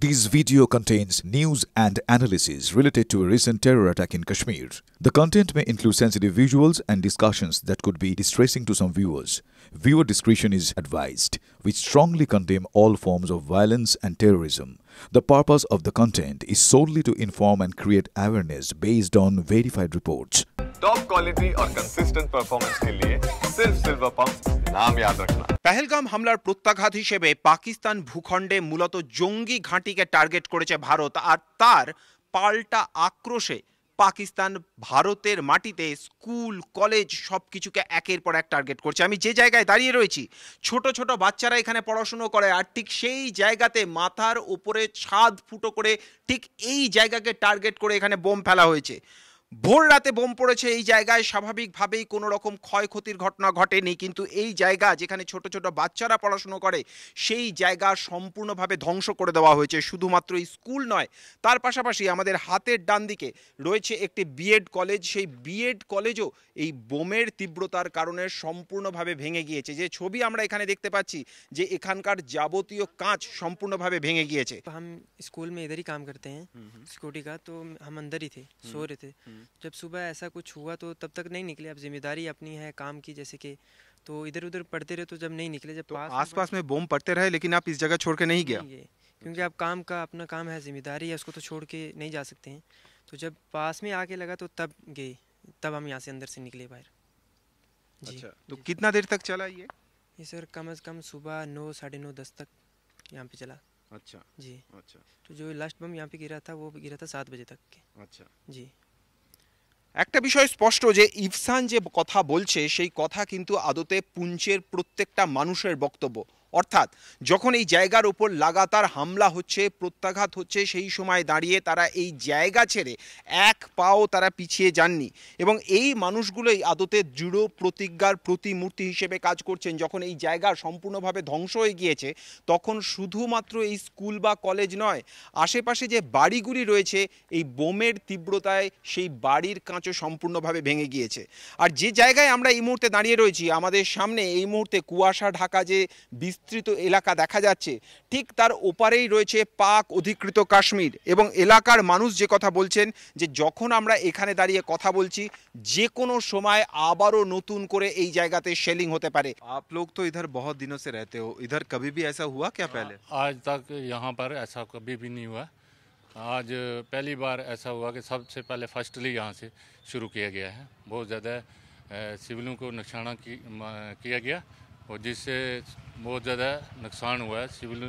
This video contains news and analysis related to a recent terror attack in Kashmir. The content may include sensitive visuals and discussions that could be distressing to some viewers. Viewer discretion is advised. We strongly condemn all forms of violence and terrorism. The purpose of the content is solely to inform and create awareness based on verified reports. Top quality और consistent performance के लिए सिर्फ silver pump नाम याद रखना। पहलगाम हमलार प्रत्याघात हिसेबे पाकिस्तान भूखंडे मूलत जंगी घाঁটিকে target করেছে ভারত আর তার পাল্টা আক্রোশে পাকিস্তান ভারতের মাটিতে স্কুল কলেজ সবকিছুকে একের পর এক টার্গেট করছে। আমি যে জায়গায় দাঁড়িয়ে রয়েছি ছোট ছোট বাচ্চারা এখানে পড়াশোনা করে আর ঠিক সেই জায়গাতে মাথার উপরে ছাদ ফুটো করে ঠিক এই জায়গাকে টার্গেট করে এখানে বোম ফেলা হয়েছে। ভোর রাতে বোম পড়েছে এই জায়গায়, স্বাভাবিকভাবেই কোনো রকম ক্ষয়ক্ষতির ঘটনা ঘটেনি, কিন্তু এই জায়গা যেখানে ছোট ছোট বাচ্চারা পড়াশুনো করে সেই জায়গা সম্পূর্ণভাবে ধ্বংস করে দেওয়া হয়েছে। শুধুমাত্র স্কুল নয়, তার পাশাপাশি আমাদের হাতের ডান দিকে রয়েছে একটি বিএড কলেজ। সেই বিএড কলেজও এই বোমের তীব্রতার কারণে সম্পূর্ণভাবে ভেঙে গিয়েছে। যে ছবি আমরা এখানে দেখতে পাচ্ছি যে এখানকার যাবতীয় কাঁচ সম্পূর্ণভাবে ভেঙে গিয়েছে। हम स्कूल में इधर ही काम करते हैं सिक्योरिटी का, तो हम अंदर ही थे, सो रहे थे। जब सुबह ऐसा कुछ हुआ तो तब तक नहीं निकले। अब जिम्मेदारी अपनी है काम की, जैसे कि तो इधर उधर पढ़ते रहे, तो जब नहीं निकले, जब आसपास में बम पड़ते रहे लेकिन आप इस जगह छोड़ के नहीं गया? क्योंकि अब काम का अपना काम है, जिम्मेदारी है, उसको तो छोड़ के नहीं जा सकते हैं। तो जब पास में आके लगा तो तब गए, तब हम यहाँ से अंदर से निकले बाहर। अच्छा, तो कितना देर तक चला ये? सर कम से कम सुबह 9, 9:30, 10 तक यहाँ पे चला। अच्छा जी। अच्छा, तो जो लास्ट बम यहाँ पे गिरा था वो गिरा था 7 बजे तक के। अच्छा जी। একটা বিষয় স্পষ্ট যে ইফসান যে কথা বলছে সেই কথা কিন্তু আদতে পুঞ্চের প্রত্যেকটা মানুষের বক্তব্য। অর্থাৎ যখন এই জায়গার উপর লাগাতার হামলা হচ্ছে, প্রত্যাঘাত হচ্ছে, সেই সময় দাঁড়িয়ে তারা এই জায়গা ছেড়ে এক পাও তারা পিছিয়ে যাননি এবং এই মানুষগুলোই আদতে দৃঢ় প্রতিজ্ঞার প্রতিমূর্তি হিসেবে কাজ করছেন। যখন এই জায়গা সম্পূর্ণভাবে ধ্বংস হয়ে গিয়েছে তখন শুধুমাত্র এই স্কুল বা কলেজ নয়, আশেপাশে যে বাড়িগুলি রয়েছে এই বোমের তীব্রতায় সেই বাড়ির কাঁচও সম্পূর্ণভাবে ভেঙে গিয়েছে। আর যে জায়গায় আমরা এই মুহূর্তে দাঁড়িয়ে রয়েছি আমাদের সামনে এই মুহূর্তে কুয়াশা ঢাকা যে বিস্তৃত এলাকা দেখা যাচ্ছে, ঠিক তার ওপারেই রয়েছে পাক অধিকৃত কাশ্মীর এবং এলাকার মানুষ যে কথা বলছেন যে যখন আমরা এখানে দাঁড়িয়ে কথা বলছি যে কোনো সময় আবারও নতুন করে এই জায়গাতে শেলিং হতে পারে। आप लोग तो इधर बहुत दिनों से रहते हो, इधर कभी भी ऐसा हुआ क्या पहले? आज तक यहाँ पर ऐसा कभी भी नहीं हुआ। आज पहली बार ऐसा हुआ कि सबसे पहले फर्स्टली यहाँ से शुरू किया गया है। बहुत ज़्यादा सिविलों को नुकसान किया गया और जिससे बहुत ज़्यादा नुकसान हुआ है सिविल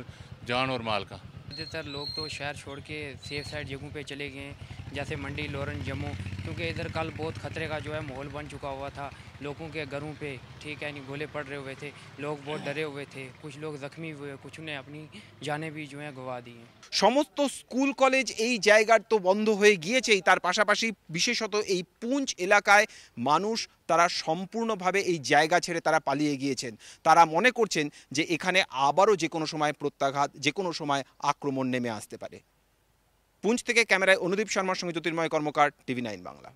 जान और माल का। ज़्यादातर लोग तो शहर छोड़ के सेफ साइड जगहों पे चले गए हैं, जैसे मंडी, लोरन, जम्मू, क्योंकि इधर कल बहुत खतरे का जो है माहौल बन चुका हुआ था। लोगों के घरों पे ठीक है नहीं गोले पड़ रहे हुए थे, लोग बहुत डरे हुए थे, कुछ लोग जख्मी हुए, कुछ ने अपनी जानें भी जो है गंवा दी हैं। সমস্ত স্কুল কলেজ এই জায়গার তো বন্ধ হয়ে গিয়েছেই, তার পাশাপাশি বিশেষত এই পুঞ্চ এলাকায় মানুষ তারা সম্পূর্ণভাবে এই জায়গা ছেড়ে তারা পালিয়ে গিয়েছেন। তারা মনে করছেন যে এখানে আবারও যে কোনো সময় প্রত্যাঘাত, যে কোনো সময় আক্রমণ নেমে আসতে পারে। পুঞ্চ থেকে ক্যামেরায় অনুদীপ শর্মার সঙ্গে জ্যোতির্ময় কর্মকার, TV9 বাংলা।